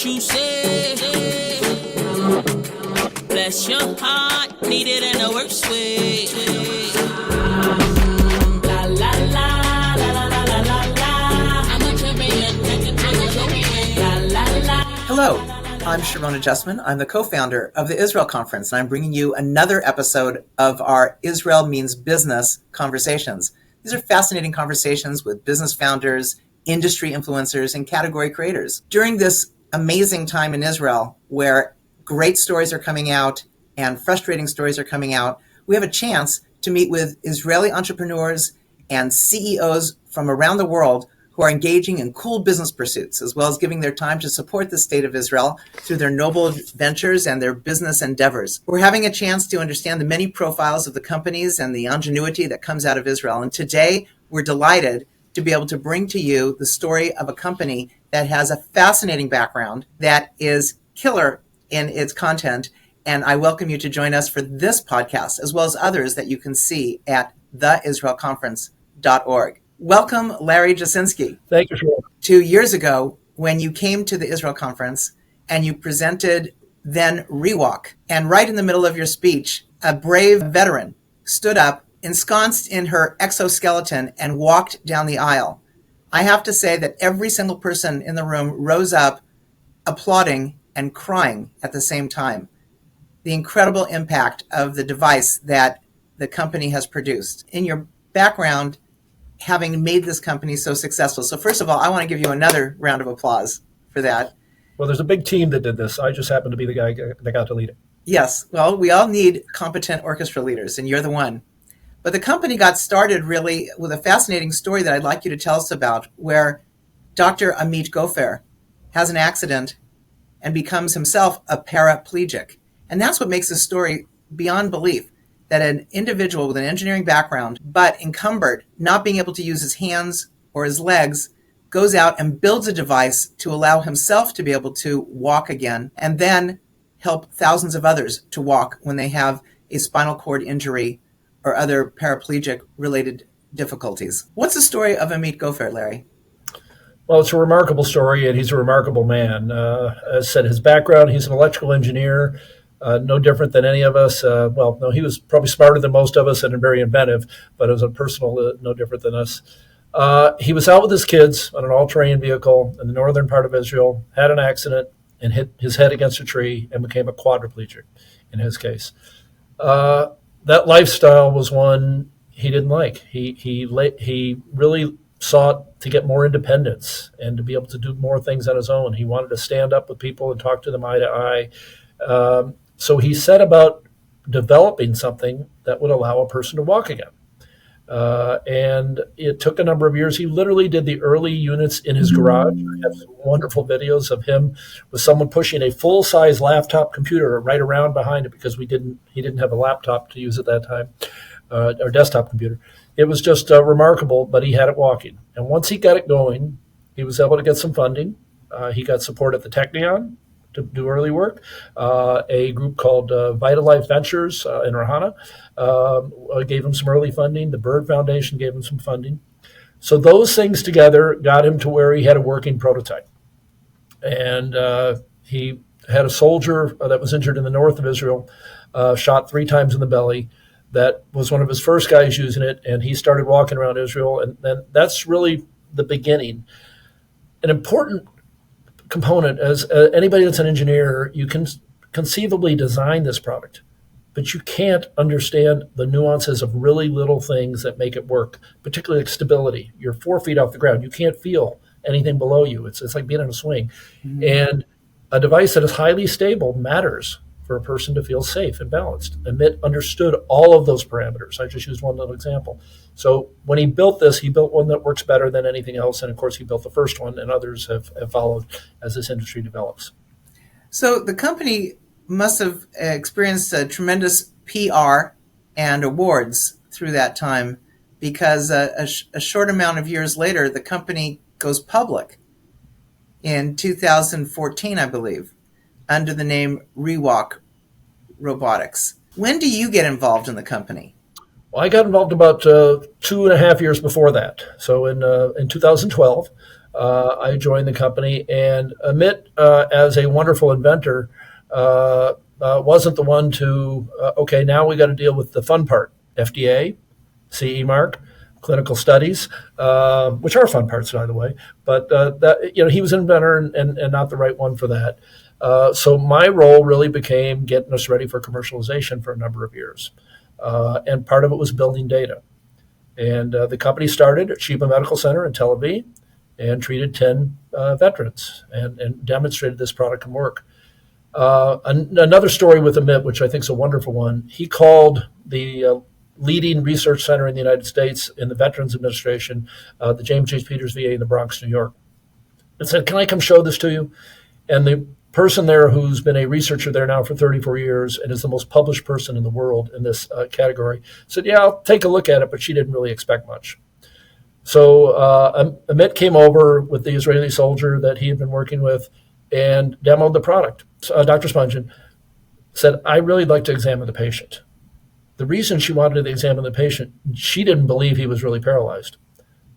you say. Bless your heart, need it in the worst way. La la la, la la la la la la. I'm a champion, la la la. Hello, I'm Sharona Justman. I'm the co-founder of the Israel Conference, and I'm bringing you another episode of our Israel Means Business conversations. These are fascinating conversations with business founders, industry influencers, and category creators. During this amazing time in Israel, where great stories are coming out and frustrating stories are coming out, we have a chance to meet with Israeli entrepreneurs and CEOs from around the world who are engaging in cool business pursuits, as well as giving their time to support the state of Israel through their noble ventures and their business endeavors. We're having a chance to understand the many profiles of the companies and the ingenuity that comes out of Israel. And today, we're delighted to be able to bring to you the story of a company that has a fascinating background that is killer in its content. And I welcome you to join us for this podcast, as well as others that you can see at theisraelconference.org. Welcome, Larry Jasinski. Thank you, Sean. 2 years ago, when you came to the Israel Conference and you presented then ReWalk, and right in the middle of your speech, a brave veteran stood up, ensconced in her exoskeleton, and walked down the aisle. I have to say that every single person in the room rose up, applauding and crying at the same time. The incredible impact of the device that the company has produced. In your background, having made this company so successful. So first of all, I want to give you another round of applause for that. Well, there's a big team that did this. I just happened to be the guy that got to lead it. Yes. Well, we all need competent orchestra leaders, and you're the one. But the company got started really with a fascinating story that I'd like you to tell us about, where Dr. Amit Goffer has an accident and becomes himself a paraplegic. And that's what makes this story beyond belief, that an individual with an engineering background, but encumbered, not being able to use his hands or his legs, goes out and builds a device to allow himself to be able to walk again, and then help thousands of others to walk when they have a spinal cord injury or other paraplegic-related difficulties. What's the story of Amit Goffer, Larry? Well, it's a remarkable story, and he's a remarkable man. As I said, his background, he's an electrical engineer, no different than any of us. No, he was probably smarter than most of us and very inventive, but as a personal, no different than us. He was out with his kids on an all-terrain vehicle in the northern part of Israel, had an accident, and hit his head against a tree and became a quadriplegic in his case. That lifestyle was one he didn't like. He really sought to get more independence and to be able to do more things on his own. He wanted to stand up with people and talk to them eye to eye. So he set about developing something that would allow a person to walk again. And it took a number of years. He literally did the early units in his garage. I have some wonderful videos of him with someone pushing a full-size laptop computer right around behind it because he didn't have a laptop to use at that time, or desktop computer. It was just remarkable, but he had it walking. And once he got it going, he was able to get some funding. He got support at the Technion to do early work. A group called Life Ventures in Rahana gave him some early funding. The Bird Foundation gave him some funding. So those things together got him to where he had a working prototype. And he had a soldier that was injured in the north of Israel, shot 3 times in the belly. That was one of his first guys using it, and he started walking around Israel. And then that's really the beginning. An important component, as anybody that's an engineer, you can conceivably design this product, but you can't understand the nuances of really little things that make it work, particularly like stability. You're 4 feet off the ground. You can't feel anything below you. It's like being in a swing. Mm-hmm. And a device that is highly stable matters for a person to feel safe and balanced. Amit understood all of those parameters. I just used one little example. So when he built this, he built one that works better than anything else. And of course, he built the first one, and others have followed as this industry develops. So the company must have experienced a tremendous PR and awards through that time, because a short amount of years later, the company goes public in 2014, I believe, under the name ReWalk Robotics. When do you get involved in the company? Well, I got involved about 2.5 years before that. So in 2012, I joined the company, and Amit, as a wonderful inventor, wasn't the one to, okay, now we got to deal with the fun part, FDA, CE mark, clinical studies, which are fun parts, by the way. But he was an inventor and not the right one for that. So my role really became getting us ready for commercialization for a number of years. And part of it was building data. And the company started at Sheba Medical Center in Tel Aviv and treated 10 veterans and demonstrated this product can work. Another story with Amit, which I think is a wonderful one, he called the leading research center in the United States in the Veterans Administration, the James H. Peters VA in the Bronx, New York, and said, can I come show this to you? And the person there, who's been a researcher there now for 34 years and is the most published person in the world in this category, said, yeah, I'll take a look at it, but she didn't really expect much. So Amit came over with the Israeli soldier that he had been working with and demoed the product. Dr. Spungen said, I really like to examine the patient. The reason she wanted to examine the patient, she didn't believe he was really paralyzed.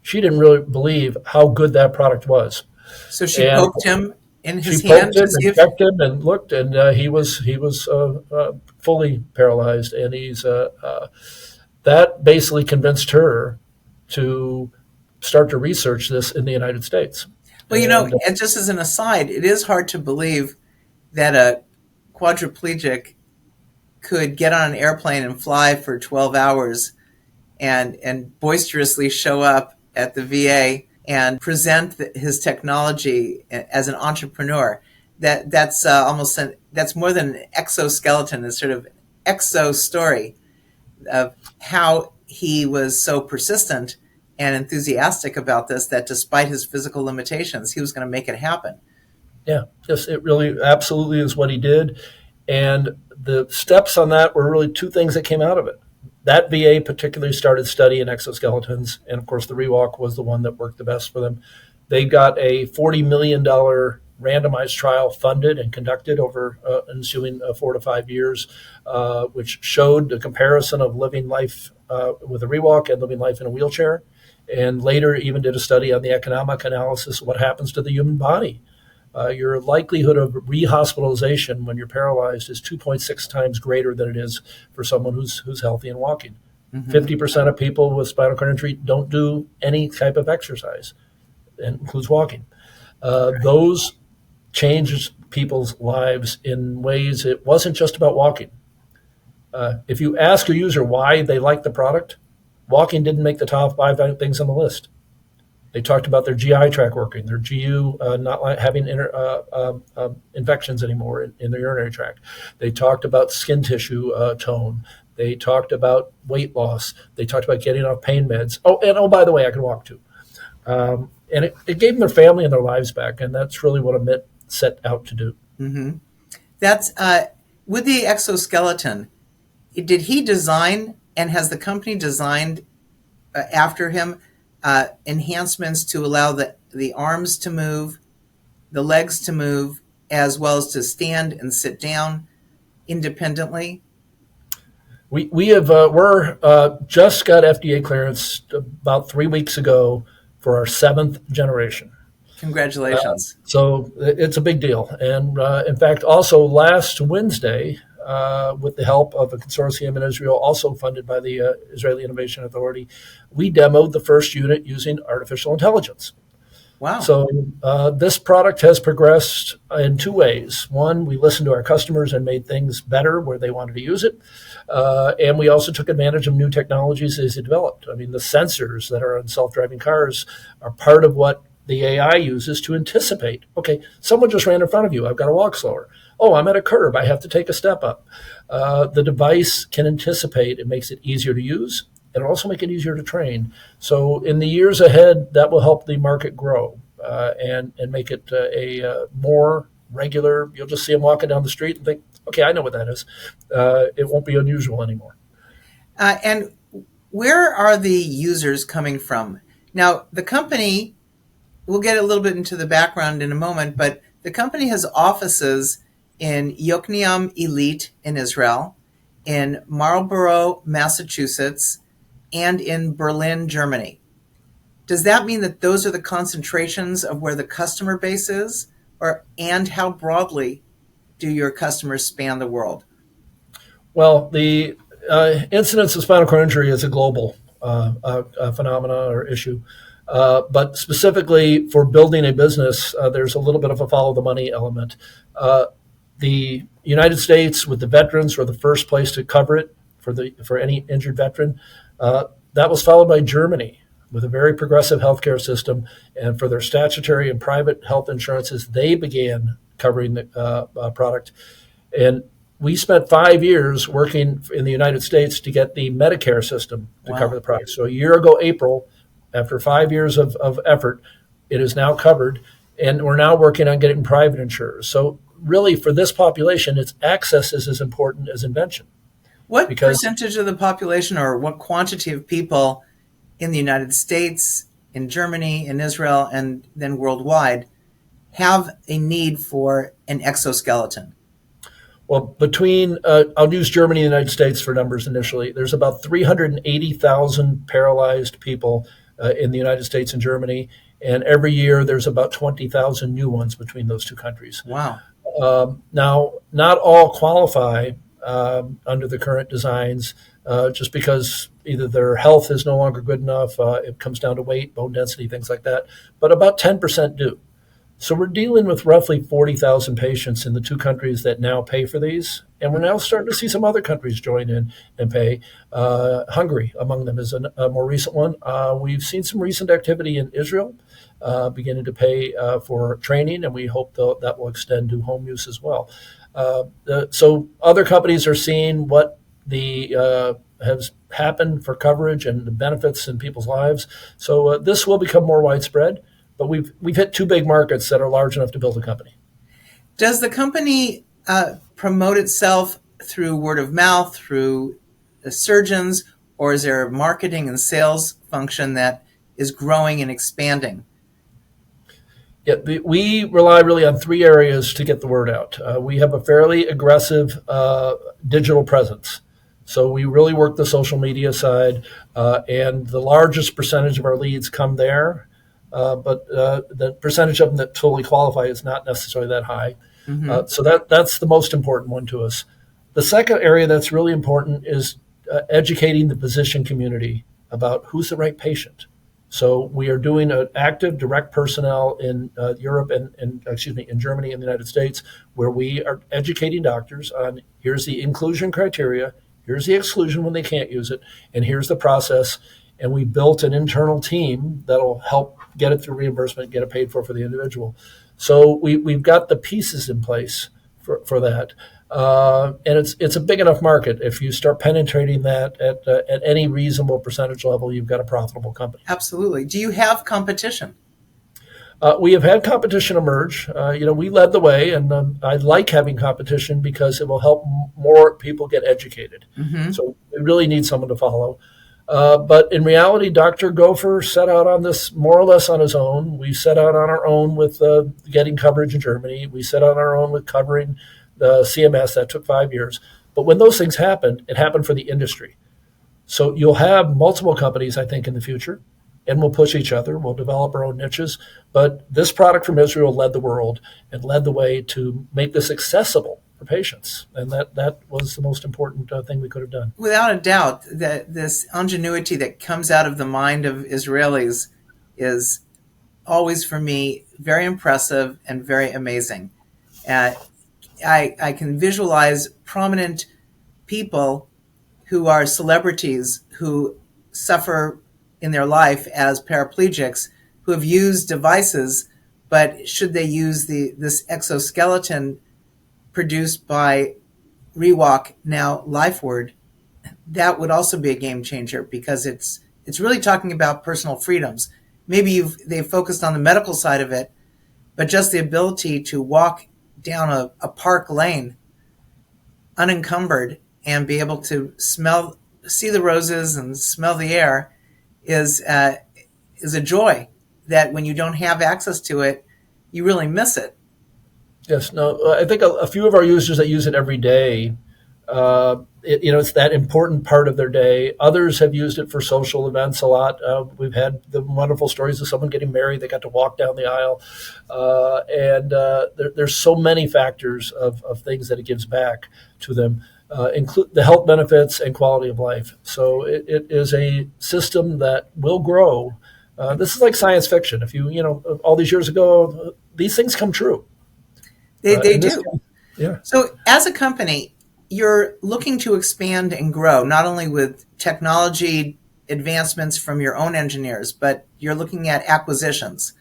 She didn't really believe how good that product was. So she poked him in his she hand poked him to see and checked him and looked, and he was fully paralyzed. And that basically convinced her to start to research this in the United States. Well, and just as an aside, it is hard to believe that a quadriplegic could get on an airplane and fly for 12 hours and boisterously show up at the VA and present his technology as an entrepreneur. That's that's more than an exoskeleton. It's sort of an exo story of how he was so persistent and enthusiastic about this that despite his physical limitations, he was going to make it happen. Yeah, yes, it really absolutely is what he did. And the steps on that were really two things that came out of it. That VA particularly started studying exoskeletons, and of course the ReWalk was the one that worked the best for them. They got a $40 million randomized trial funded and conducted over ensuing 4 to 5 years, which showed the comparison of living life with a ReWalk and living life in a wheelchair, and later even did a study on the economic analysis of what happens to the human body. Your likelihood of rehospitalization when you're paralyzed is 2.6 times greater than it is for someone who's healthy and walking. 50% of people with spinal cord injury don't do any type of exercise, and includes walking. Those changes people's lives in ways. It wasn't just about walking. If you ask a user why they like the product, walking didn't make the top 5 things on the list. They talked about their GI tract working, their GU not having infections anymore in their urinary tract. They talked about skin tissue tone. They talked about weight loss. They talked about getting off pain meds. Oh, by the way, I can walk too. And it gave them their family and their lives back, and that's really what Amit set out to do. Mm-hmm. That's with the exoskeleton. Did he design, and has the company designed after him, enhancements to allow the arms to move, the legs to move, as well as to stand and sit down independently? We have just got FDA clearance about 3 weeks ago for our 7th generation. Congratulations. So it's a big deal. And in fact, also last Wednesday, with the help of a consortium in Israel, also funded by the Israeli Innovation Authority, we demoed the first unit using artificial intelligence. Wow. So this product has progressed in 2 ways. One, we listened to our customers and made things better where they wanted to use it. And we also took advantage of new technologies as it developed. I mean, the sensors that are on self-driving cars are part of what the AI uses to anticipate. Okay, someone just ran in front of you. I've got to walk slower. Oh, I'm at a curb. I have to take a step up. The device can anticipate. It makes it easier to use. It'll also make it easier to train. So in the years ahead, that will help the market grow and make it a more regular. You'll just see them walking down the street and think, okay, I know what that is. It won't be unusual anymore. And where are the users coming from? Now, the company, we'll get a little bit into the background in a moment, but the company has offices in Yokneam Elite in Israel, in Marlborough, Massachusetts, and in Berlin, Germany. Does that mean that those are the concentrations of where the customer base is, and how broadly do your customers span the world? Well, the incidence of spinal cord injury is a global phenomena or issue. But specifically for building a business, there's a little bit of a follow the money element. The United States, with the veterans, were the first place to cover it for any injured veteran. That was followed by Germany with a very progressive healthcare system, and for their statutory and private health insurances, they began covering the product. And we spent 5 years working in the United States to get the Medicare system to cover the product. So a year ago, April, after 5 years of effort, it is now covered, and we're now working on getting private insurers. So really, for this population, its access is as important as invention. What percentage of the population, or what quantity of people in the United States, in Germany, in Israel, and then worldwide, have a need for an exoskeleton? Well, I'll use Germany and the United States for numbers initially. There's about 380,000 paralyzed people in the United States and Germany, and every year there's about 20,000 new ones between those two countries. Wow. Now, not all qualify under the current designs just because either their health is no longer good enough, it comes down to weight, bone density, things like that, but about 10% do. So we're dealing with roughly 40,000 patients in the two countries that now pay for these. And we're now starting to see some other countries join in and pay. Hungary among them is a more recent one. We've seen some recent activity in Israel beginning to pay for training, and we hope that will extend to home use as well. So other companies are seeing what has happened for coverage and the benefits in people's lives. So this will become more widespread. But we've hit two big markets that are large enough to build a company. Does the company promote itself through word of mouth, through surgeons, or is there a marketing and sales function that is growing and expanding? Yeah, we rely really on three areas to get the word out. We have a fairly aggressive digital presence. So we really work the social media side, and the largest percentage of our leads come there. But the percentage of them that totally qualify is not necessarily that high. Mm-hmm. So that's the most important one to us. The second area that's really important is educating the physician community about who's the right patient. So we are doing an active direct personnel in Europe and in Germany and the United States, where we are educating doctors on here's the inclusion criteria, here's the exclusion when they can't use it, and here's the process. And we built an internal team that'll help get it through reimbursement, get it paid for the individual. So we've got the pieces in place for that. And it's a big enough market. If you start penetrating that at any reasonable percentage level, you've got a profitable company. Absolutely. Do you have competition? We have had competition emerge. We led the way, and I like having competition because it will help more people get educated. Mm-hmm. So we really need someone to follow. But in reality, Dr. Goffer set out on this more or less on his own. We set out on our own with getting coverage in Germany. We set out on our own with covering the CMS. That took 5 years. But when those things happened, it happened for the industry. So you'll have multiple companies, I think, in the future, and we'll push each other. We'll develop our own niches. But this product from Israel led the world and led the way to make this accessible for patients. And that was the most important thing we could have done. Without a doubt, that this ingenuity that comes out of the mind of Israelis is always, for me, very impressive and very amazing. I can visualize prominent people who are celebrities who suffer in their life as paraplegics, who have used devices, but should they use this exoskeleton produced by ReWalk, now Lifeward, that would also be a game changer, because it's really talking about personal freedoms. Maybe they've focused on the medical side of it, but just the ability to walk down a park lane unencumbered and be able to see the roses and smell the air is a joy that when you don't have access to it, you really miss it. Yes, no, I think a few of our users that use it every day It's that important part of their day. Others have used it for social events a lot. We've had the wonderful stories of someone getting married. They got to walk down the aisle. There's so many factors of things that it gives back to them, include the health benefits and quality of life. So it is a system that will grow. This is like science fiction. If all these years ago, these things come true. They do. Yeah. So as a company, you're looking to expand and grow, not only with technology advancements from your own engineers, but you're looking at acquisitions.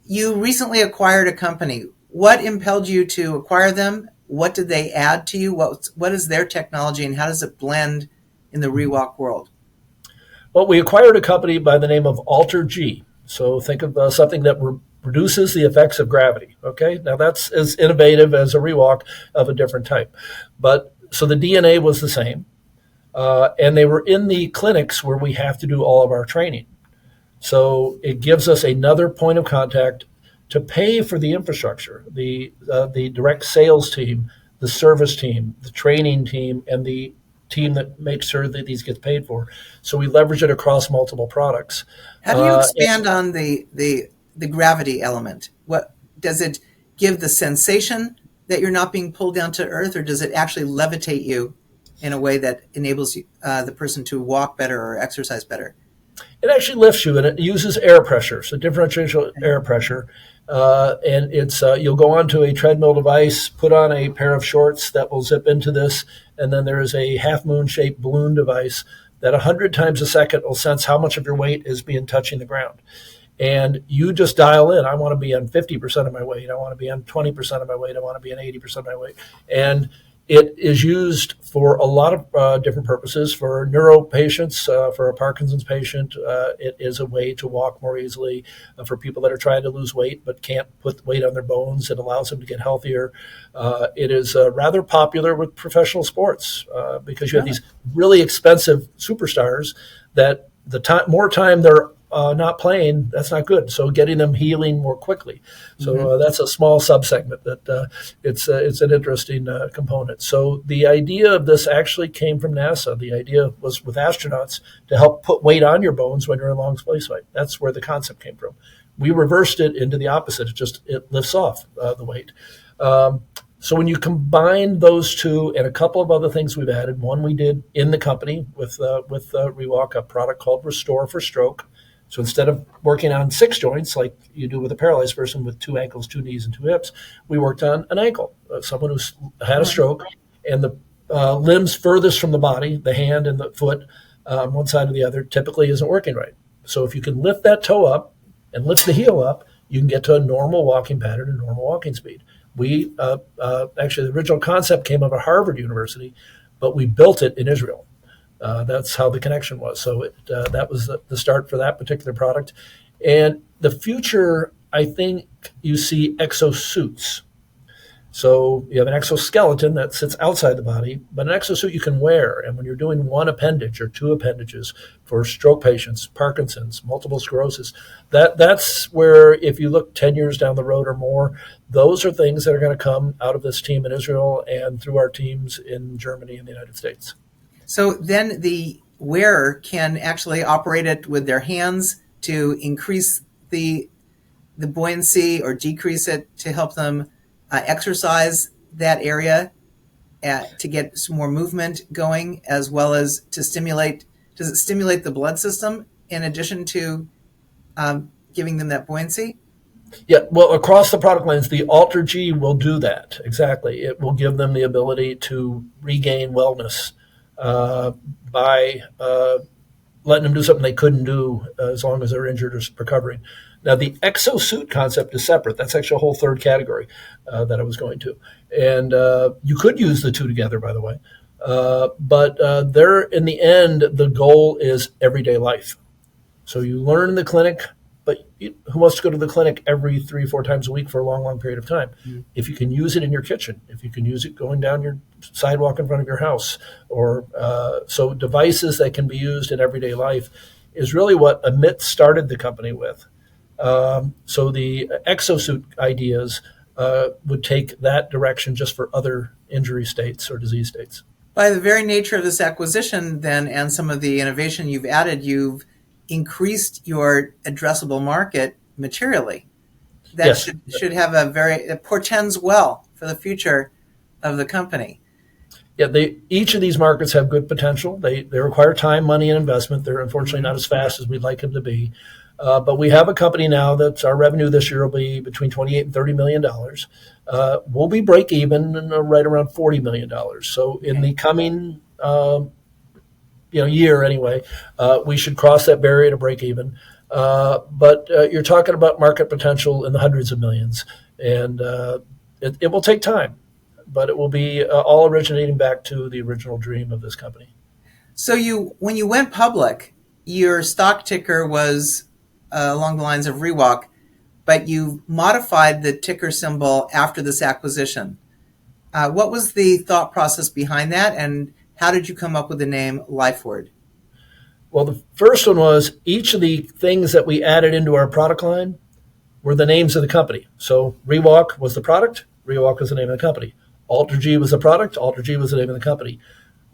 You recently acquired a company. What impelled you to acquire them? What did they add to you? What is their technology, and how does it blend in the ReWalk world? Well, we acquired a company by the name of AlterG. So think of something that reduces the effects of gravity. Okay, now that's as innovative as a ReWalk of a different type. But so the DNA was the same, and they were in the clinics where we have to do all of our training. So it gives us another point of contact to pay for the infrastructure, the direct sales team, the service team, the training team, and the team that makes sure that these gets paid for. So we leverage it across multiple products. How do you expand on the gravity element? What does it give the sensation that you're not being pulled down to earth, or does it actually levitate you in a way that enables you, the person to walk better or exercise better? It actually lifts you, and it uses air pressure, so differential air pressure. And it's you'll go onto a treadmill device, put on a pair of shorts that will zip into this, and then there is a half-moon-shaped balloon device that 100 times a second will sense how much of your weight is being touching the ground. And you just dial in, I want to be on 50% of my weight, I want to be on 20% of my weight, I want to be on 80% of my weight. And it is used for a lot of different purposes. For neuro patients, for a Parkinson's patient, it is a way to walk more easily. For people that are trying to lose weight but can't put weight on their bones, it allows them to get healthier. It is rather popular with professional sports because you have these really expensive superstars that more time they're not playing, that's not good. So getting them healing more quickly. So that's a small subsegment that it's an interesting component. So the idea of this actually came from NASA. The idea was with astronauts to help put weight on your bones when you're in long spaceflight. That's where the concept came from. We reversed it into the opposite. It lifts off the weight. So when you combine those two and a couple of other things we've added, one we did in the company with ReWalk, a product called Restore for Stroke. So instead of working on 6 joints like you do with a paralyzed person with 2 ankles, 2 knees, and 2 hips, we worked on an ankle. Someone who's had a stroke and the limbs furthest from the body, the hand and the foot on one side or the other, typically isn't working right. So if you can lift that toe up and lift the heel up, you can get to a normal walking pattern and normal walking speed. We actually, the original concept came out of Harvard University, but we built it in Israel. That's how the connection was. So that was the start for that particular product. And the future, I think you see exosuits. So you have an exoskeleton that sits outside the body, but an exosuit you can wear. And when you're doing 1 appendage or 2 appendages for stroke patients, Parkinson's, multiple sclerosis, that's where if you look 10 years down the road or more, those are things that are going to come out of this team in Israel and through our teams in Germany and the United States. So then the wearer can actually operate it with their hands to increase the buoyancy or decrease it to help them exercise that area to get some more movement going, as well as to stimulate. Does it stimulate the blood system in addition to giving them that buoyancy? Yeah, well, across the product lines, the AlterG will do that. Exactly. It will give them the ability to regain wellness by letting them do something they couldn't do as long as they're injured or recovering. Now, the exosuit concept is separate. That's actually a whole third category that I was going to. And you could use the two together, by the way. But there, in the end, the goal is everyday life. So you learn in the clinic, but who wants to go to the clinic every 3-4 times a week for a long, long period of time? Mm-hmm. If you can use it in your kitchen, if you can use it going down your sidewalk in front of your house, or so devices that can be used in everyday life is really what Amit started the company with. So the exosuit ideas would take that direction just for other injury states or disease states. By the very nature of this acquisition, then, and some of the innovation you've added, you've increased your addressable market materially. That Yes. should have it portends well for the future of the company. Yeah, each of these markets have good potential. They require time, money, and investment. They're unfortunately not as fast as we'd like them to be. But we have a company now that's our revenue this year will be between $28 and $30 million. We'll be break even right around $40 million. So in the coming year anyway, we should cross that barrier to break even. But you're talking about market potential in the hundreds of millions, and it will take time, but it will be all originating back to the original dream of this company. So when you went public, your stock ticker was along the lines of ReWalk, but you modified the ticker symbol after this acquisition. What was the thought process behind that, and how did you come up with the name Lifeward? Well, the first one was each of the things that we added into our product line were the names of the company. So ReWalk was the product, ReWalk was the name of the company. AlterG was the product, AlterG was the name of the company.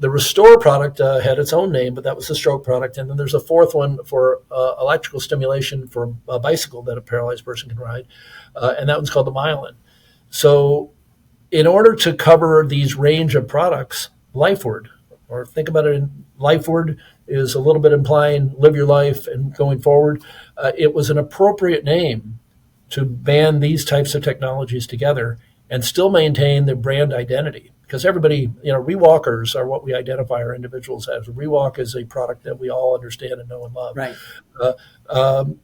The Restore product had its own name, but that was the stroke product. And then there's a fourth one for electrical stimulation for a bicycle that a paralyzed person can ride. And that one's called the Myelin. So in order to cover these range of products, Lifeward, or think about it, Lifeward is a little bit implying live your life and going forward. It was an appropriate name to band these types of technologies together and still maintain the brand identity. Because everybody, ReWalkers are what we identify our individuals as. ReWalk is a product that we all understand and know and love. Right.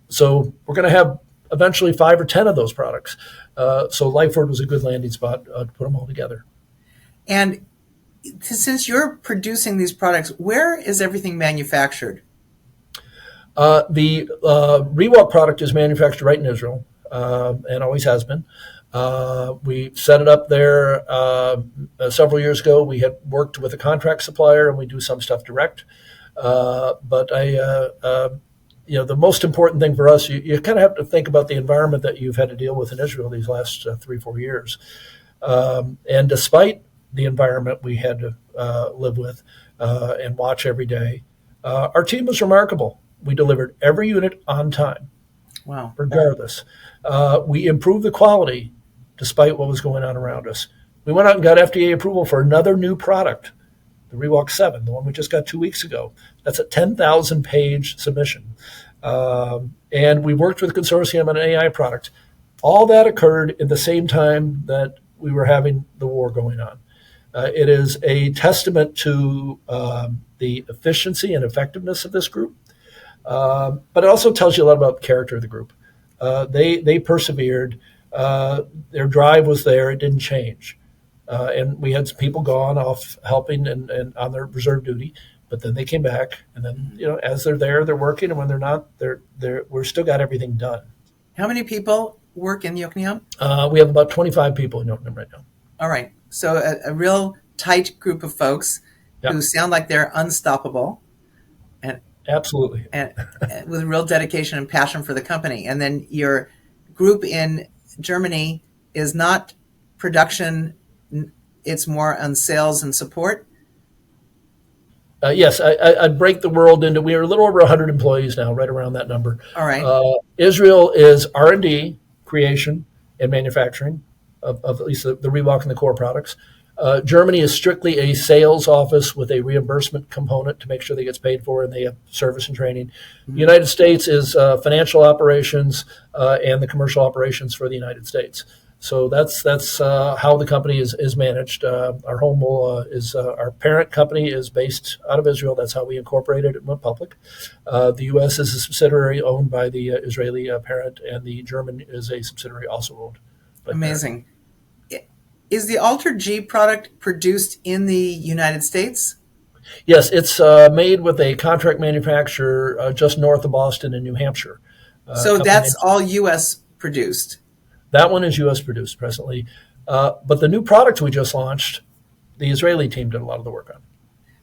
So we're going to have eventually 5 or 10 of those products. So Lifeward was a good landing spot to put them all together. And since you're producing these products, where is everything manufactured? The ReWalk product is manufactured right in Israel and always has been. We set it up there several years ago. We had worked with a contract supplier, and we do some stuff direct. But the most important thing for us, you kind of have to think about the environment that you've had to deal with in Israel these last 3-4 years. And despite the environment we had to live with and watch every day, our team was remarkable. We delivered every unit on time. Wow. Regardless. We improved the quality despite what was going on around us. We went out and got FDA approval for another new product, the ReWalk 7, the one we just got 2 weeks ago. That's a 10,000-page submission. And we worked with a consortium on an AI product. All that occurred in the same time that we were having the war going on. It is a testament to the efficiency and effectiveness of this group. But it also tells you a lot about the character of the group. They persevered. Their drive was there. It didn't change. And we had some people gone off helping and on their reserve duty, but then they came back. And then, as they're there, they're working. And when they're not, we're still got everything done. How many people work in Yokneam? We have about 25 people in Yokneam right now. All right. So a real tight group of folks who sound like they're unstoppable. Absolutely. And with real dedication and passion for the company. And then your group in Germany is not production, it's more on sales and support? Yes, I'd break the world into, we are a little over 100 employees now, right around that number. All right. Israel is R&D, creation, and manufacturing of at least the ReWalk and the core products. Germany is strictly a sales office with a reimbursement component to make sure that gets paid for, and they have service and training. Mm-hmm. The United States is financial operations and the commercial operations for the United States. So that's how the company is managed. Our home is our parent company is based out of Israel. That's how we incorporated it and went public. The U.S. is a subsidiary owned by the Israeli parent, and the German is a subsidiary also owned by Amazing. Is the AlterG product produced in the United States? Yes, it's made with a contract manufacturer just north of Boston in New Hampshire. So that's all U.S. produced? That one is U.S. produced presently. But the new product we just launched, the Israeli team did a lot of the work on.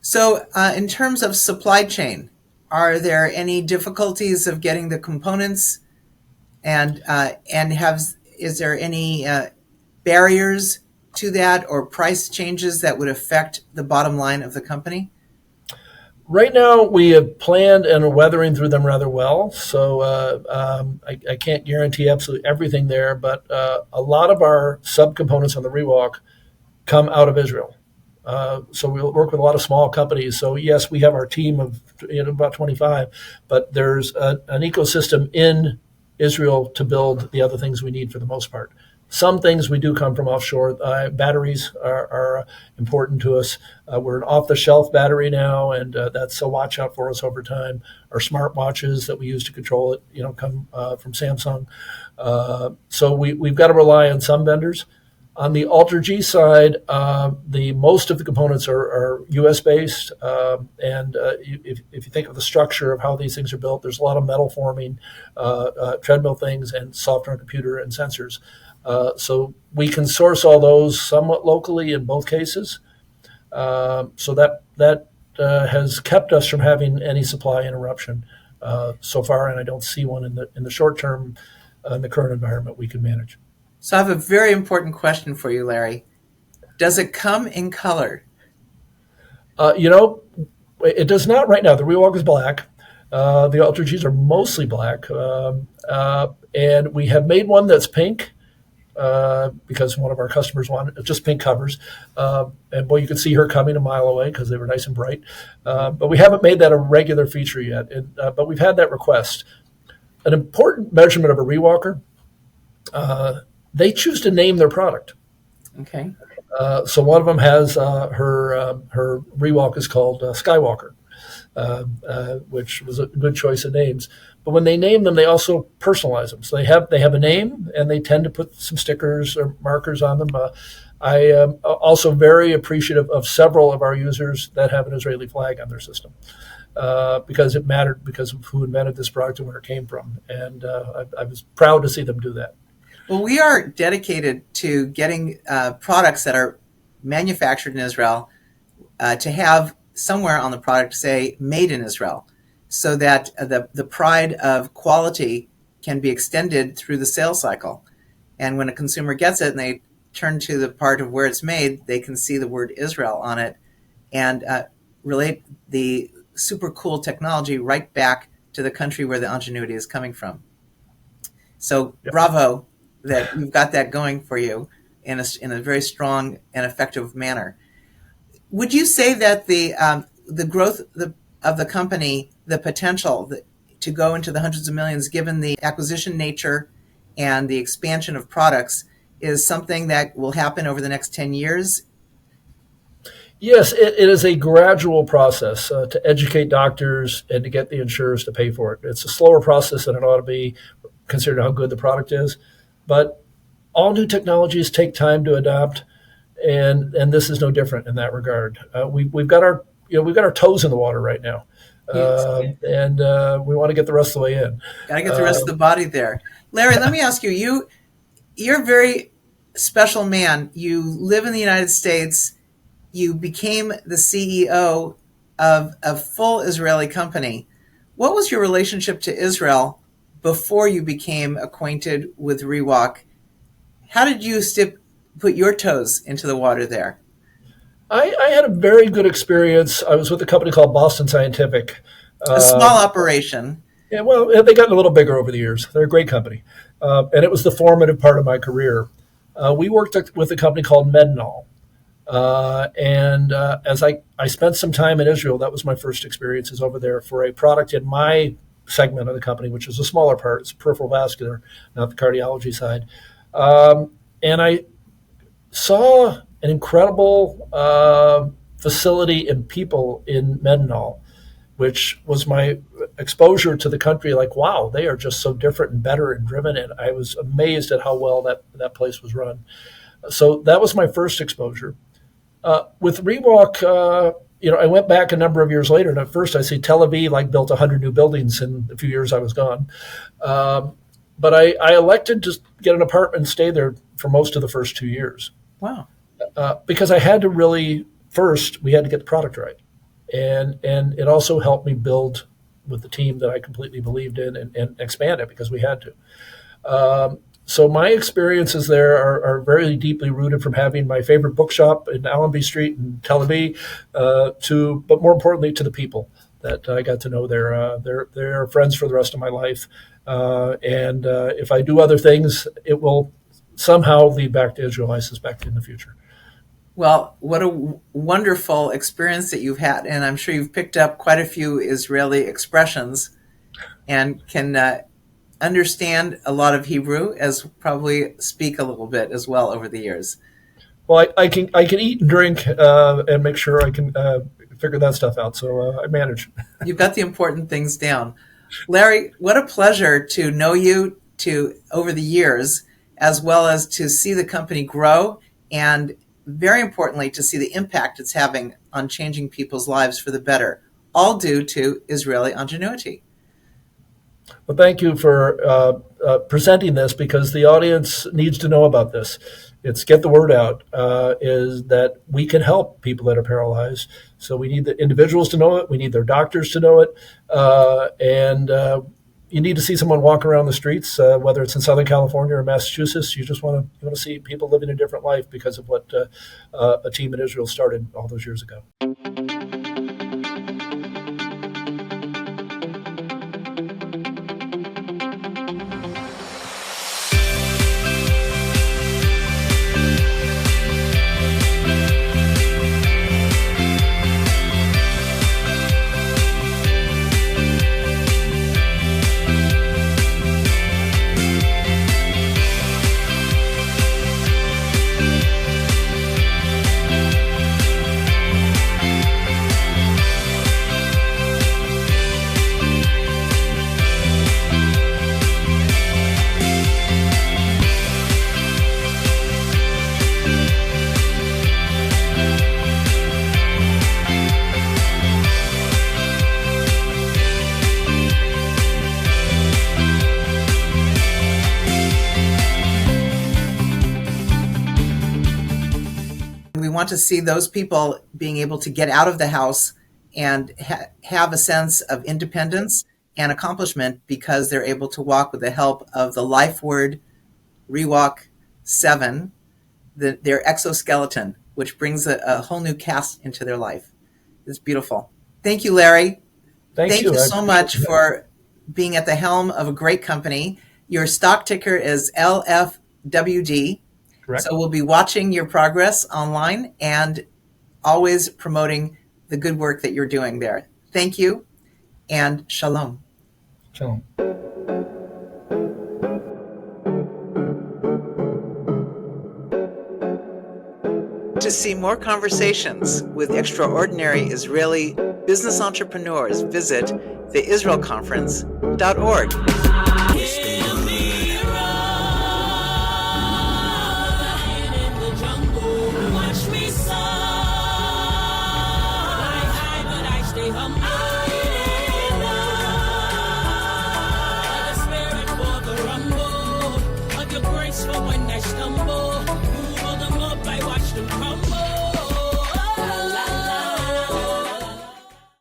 So in terms of supply chain, are there any difficulties of getting the components? And is there any barriers to that or price changes that would affect the bottom line of the company? Right now, we have planned and are weathering through them rather well. So I can't guarantee absolutely everything there, but a lot of our subcomponents on the ReWalk come out of Israel. So we work with a lot of small companies. So yes, we have our team of about 25, but there's an ecosystem in Israel to build the other things we need for the most part. Some things we do come from offshore. Batteries are important to us. We're an off-the-shelf battery now, and that's a watch out for us over time. Our smartwatches that we use to control it, come from Samsung. So we've got to rely on some vendors. On the AlterG side, the most of the components are U.S. based, and if you think of the structure of how these things are built, there's a lot of metal forming, treadmill things, and software and computer and sensors. So we can source all those somewhat locally in both cases. So that has kept us from having any supply interruption so far, and I don't see one in the short term in the current environment we can manage. So I have a very important question for you, Larry. Does it come in color? It does not right now. The ReWalk is black. The AlterGs are mostly black. And we have made one that's pink because one of our customers wanted just pink covers. And boy, you could see her coming a mile away because they were nice and bright. But we haven't made that a regular feature yet. But we've had that request. An important measurement of a ReWalker, they choose to name their product. Okay. So one of them has her ReWalk is called Skywalker, which was a good choice of names. But when they name them, they also personalize them. So they have a name, and they tend to put some stickers or markers on them. I am also very appreciative of several of our users that have an Israeli flag on their system. Because it mattered because of who invented this product and where it came from. And I was proud to see them do that. Well, we are dedicated to getting products that are manufactured in Israel to have somewhere on the product say made in Israel, so that the pride of quality can be extended through the sales cycle. And when a consumer gets it and they turn to the part of where it's made, they can see the word Israel on it and relate the super cool technology right back to the country where the ingenuity is coming from. So bravo that you've got that going for you in a very strong and effective manner. Would you say that the growth of the company, the potential to go into the hundreds of millions, given the acquisition nature and the expansion of products, is something that will happen over the next 10 years? Yes, it is a gradual process to educate doctors and to get the insurers to pay for it. It's a slower process than it ought to be, considering how good the product is. But all new technologies take time to adopt, and this is no different in that regard. We've got our toes in the water right now, and we want to get the rest of the way in. Got to get the rest of the body there. Larry, let me ask you. You're a very special man. You live in the United States. You became the CEO of a full Israeli company. What was your relationship to Israel before you became acquainted with ReWalk? How did you put your toes into the water there? I had a very good experience. I was with a company called Boston Scientific. A small operation. Yeah, well, they got a little bigger over the years. They're a great company. And it was the formative part of my career. We worked with a company called MedTech. As I spent some time in Israel, that was my first experiences over there for a product in my segment of the company, which is a smaller part. It's peripheral vascular, not the cardiology side. And I saw an incredible facility and people in MedTech, which was my exposure to the country. Like, wow, they are just so different and better and driven. And I was amazed at how well that place was run. So that was my first exposure. With ReWalk, I went back a number of years later, and at first I see Tel Aviv built 100 new buildings in the few years I was gone. But I elected to get an apartment and stay there for most of the first 2 years. Wow. Because I had to we had to get the product right. And it also helped me build with the team that I completely believed in and expand it because we had to. So my experiences there are very deeply rooted from having my favorite bookshop in Allenby Street in Tel Aviv but more importantly, to the people that I got to know. They're friends for the rest of my life. And if I do other things, it will somehow lead back to Israel, I suspect, in the future. Well, what a wonderful experience that you've had. And I'm sure you've picked up quite a few Israeli expressions and can understand a lot of Hebrew, as probably speak a little bit as well over the years. Well, I can eat and drink and make sure I can figure that stuff out. So I manage. You've got the important things down. Larry, what a pleasure to know you over the years, as well as to see the company grow, and very importantly, to see the impact it's having on changing people's lives for the better, all due to Israeli ingenuity. Well, thank you for presenting this, because the audience needs to know about this. It's get the word out, is that we can help people that are paralyzed. So we need the individuals to know it. We need their doctors to know it. And you need to see someone walk around the streets, whether it's in Southern California or Massachusetts. You want to see people living a different life because of what a team in Israel started all those years ago. We want to see those people being able to get out of the house and have a sense of independence and accomplishment because they're able to walk with the help of the Lifeward ReWalk 7, their exoskeleton, which brings a whole new cast into their life. It's beautiful. Thank you, Larry. Thank you so much for being at the helm of a great company. Your stock ticker is LFWD. Correct. So we'll be watching your progress online and always promoting the good work that you're doing there. Thank you, and shalom. Shalom. To see more conversations with extraordinary Israeli business entrepreneurs, visit theisraelconference.org. For when